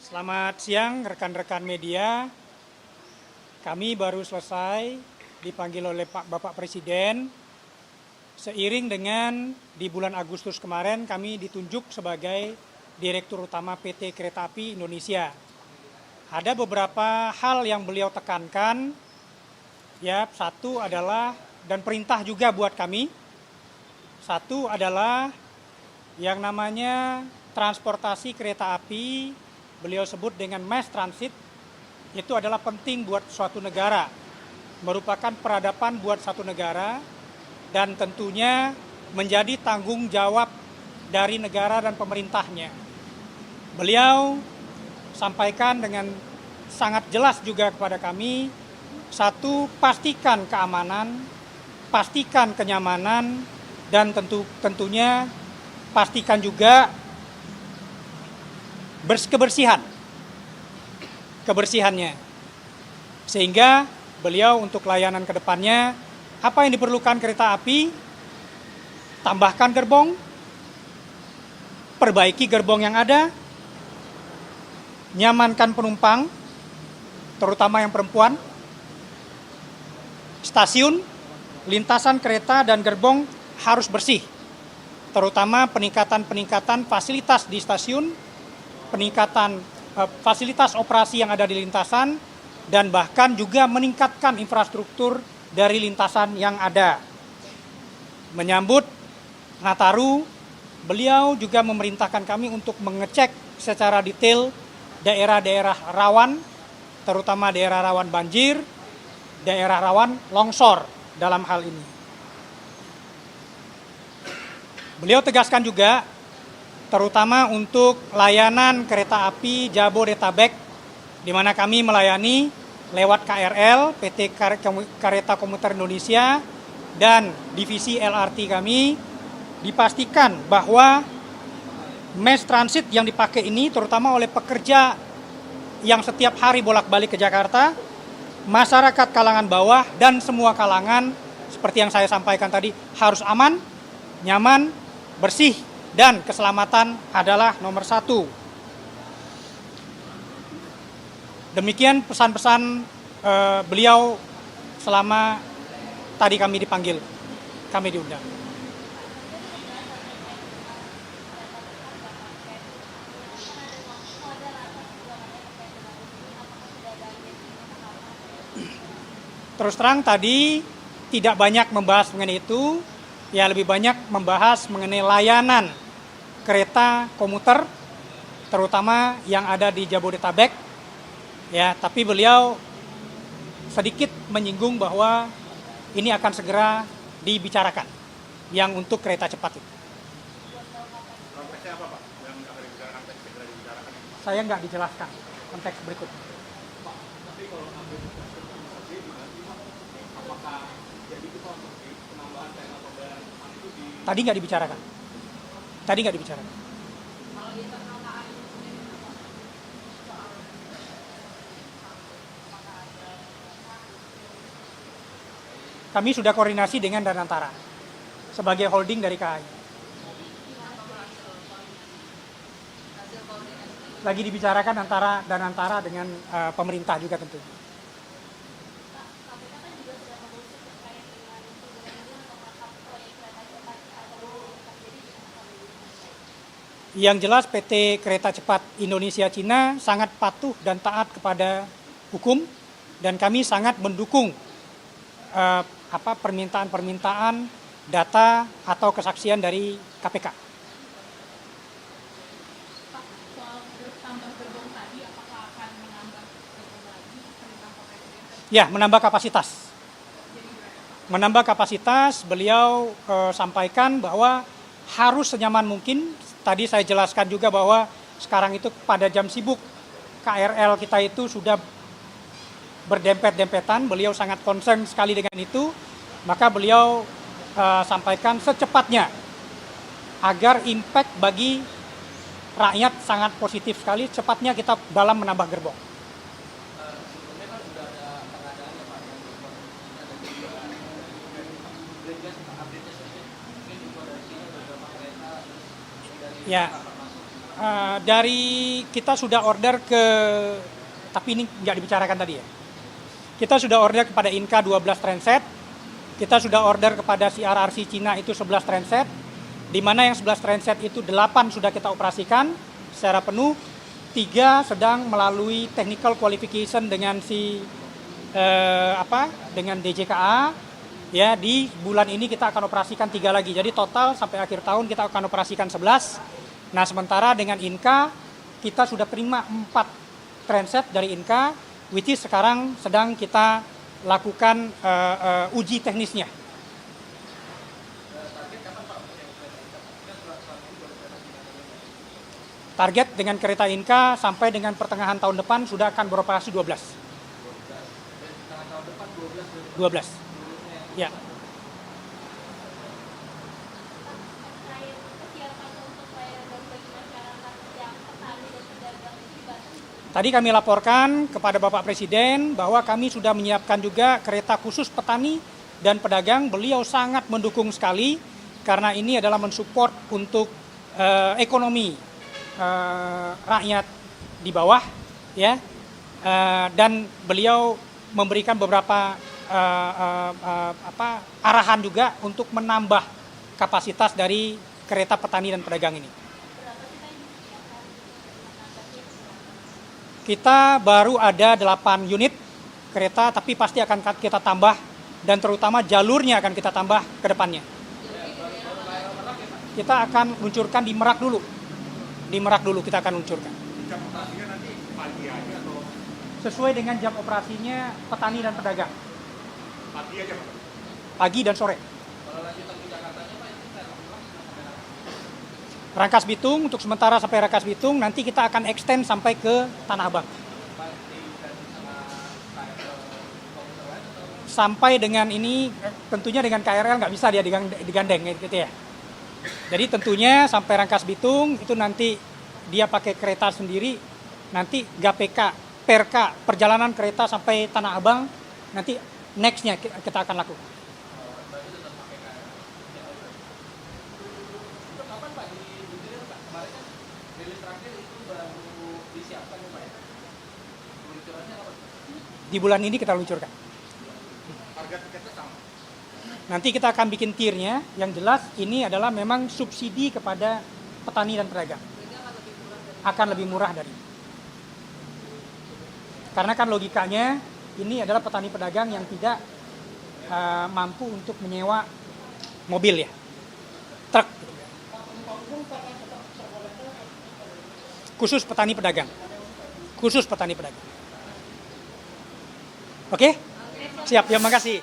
Selamat siang rekan-rekan media. Kami baru selesai dipanggil oleh Bapak Presiden. Seiring dengan di bulan Agustus kemarin kami ditunjuk sebagai Direktur Utama PT Kereta Api Indonesia. Ada beberapa hal yang beliau tekankan. Ya, satu adalah dan perintah juga buat kami. Satu adalah yang namanya transportasi kereta api, beliau sebut dengan mass transit, itu adalah penting buat suatu negara, merupakan peradaban buat satu negara, dan tentunya menjadi tanggung jawab dari negara dan pemerintahnya. Beliau sampaikan dengan sangat jelas juga kepada kami, satu, pastikan keamanan, pastikan kenyamanan, dan tentunya pastikan juga kebersihannya. Sehingga beliau untuk layanan ke depannya, apa yang diperlukan kereta api, tambahkan gerbong, perbaiki gerbong yang ada, nyamankan penumpang, terutama yang perempuan, stasiun, lintasan kereta dan gerbong harus bersih, terutama peningkatan fasilitas di stasiun, peningkatan fasilitas operasi yang ada di lintasan, dan bahkan juga meningkatkan infrastruktur dari lintasan yang ada. Menyambut Nataru, beliau juga memerintahkan kami untuk mengecek secara detail daerah-daerah rawan, terutama daerah rawan banjir, daerah rawan longsor dalam hal ini. Beliau tegaskan juga, terutama untuk layanan kereta api Jabodetabek, di mana kami melayani lewat KRL, PT Kereta Komuter Indonesia, dan divisi LRT kami, dipastikan bahwa mass transit yang dipakai ini, terutama oleh pekerja yang setiap hari bolak-balik ke Jakarta, masyarakat kalangan bawah, dan semua kalangan, seperti yang saya sampaikan tadi, harus aman, nyaman, bersih, dan keselamatan adalah nomor satu. Demikian pesan-pesan beliau selama tadi kami dipanggil, kami diundang. Terus terang tadi tidak banyak membahas mengenai itu, ya lebih banyak membahas mengenai layanan kereta komuter, terutama yang ada di Jabodetabek. Ya, tapi beliau sedikit menyinggung bahwa ini akan segera dibicarakan, yang untuk kereta cepat itu. Konteksnya apa, Pak? Yang akan dibicarakan, segera dibicarakan? Saya nggak dijelaskan konteks berikut. Pak, tapi kalau ambil transportasi, apakah jadi itu seperti penambahan kereta pembayaran itu di... Tadi nggak dibicarakan. Kami sudah koordinasi dengan Danantara sebagai holding dari KAI. Lagi dibicarakan antara Danantara dengan pemerintah juga tentu. Yang jelas PT Kereta Cepat Indonesia Cina sangat patuh dan taat kepada hukum, dan kami sangat mendukung permintaan data atau kesaksian dari KPK. Pak, soal tambah gerbong tadi, apakah akan menambah gerbong lagi perintah Pak Presiden? Ya, menambah kapasitas. Menambah kapasitas, beliau sampaikan bahwa harus senyaman mungkin. Tadi saya jelaskan juga bahwa sekarang itu pada jam sibuk KRL kita itu sudah berdempet-dempetan. Beliau sangat concern sekali dengan itu. Maka beliau sampaikan secepatnya agar impact bagi rakyat sangat positif sekali. Cepatnya kita dalam menambah gerbong. Sebelumnya kan sudah ada pengadaan ya, Pak, yang update-nya mungkin info dari sini beberapa kereta dari Ya. Dari kita sudah order ke, tapi ini nggak dibicarakan tadi ya. Kita sudah order kepada Inka 12 transit, kita sudah order kepada CRRC Cina itu 11 transit, di mana yang 11 transit itu 8 sudah kita operasikan secara penuh, 3 sedang melalui technical qualification dengan dengan DJKA. Ya, di bulan ini kita akan operasikan 3 lagi. Jadi total sampai akhir tahun kita akan operasikan 11. Nah, sementara dengan Inka kita sudah terima 4 transit dari Inka, which is sekarang sedang kita lakukan uji teknisnya. Target dengan kereta Inka sampai dengan pertengahan tahun depan sudah akan beroperasi 12. 12. Ya. Tadi kami laporkan kepada Bapak Presiden bahwa kami sudah menyiapkan juga kereta khusus petani dan pedagang. Beliau sangat mendukung sekali karena ini adalah mensupport untuk ekonomi rakyat di bawah, ya. Dan beliau memberikan beberapa arahan juga untuk menambah kapasitas dari kereta petani dan pedagang ini. Kita baru ada 8 unit kereta, tapi pasti akan kita tambah dan terutama jalurnya akan kita tambah ke depannya. Kita akan luncurkan di Merak dulu. Di Merak dulu kita akan luncurkan. Jam operasinya nanti pagi aja atau Sesuai dengan jam operasinya petani dan pedagang. pagi aja Pak? Pagi dan sore. Rangkas Bitung, untuk sementara sampai Rangkas Bitung, nanti kita akan extend sampai ke Tanah Abang. Sampai dengan ini, tentunya dengan KRL nggak bisa dia digandeng gitu ya. Jadi tentunya sampai Rangkas Bitung, itu nanti dia pakai kereta sendiri, nanti GPK, PRK, perjalanan kereta sampai Tanah Abang, nanti next-nya kita akan lakukan. Di bulan ini kita luncurkan. Harga tiketnya sama? Nanti kita akan bikin tiernya, yang jelas ini adalah memang subsidi kepada petani dan pedagang. Akan lebih murah dari. Karena kan logikanya ini adalah petani pedagang yang tidak mampu untuk menyewa mobil ya, truk. Khusus petani pedagang. Khusus petani pedagang. Oke? Siap, ya makasih.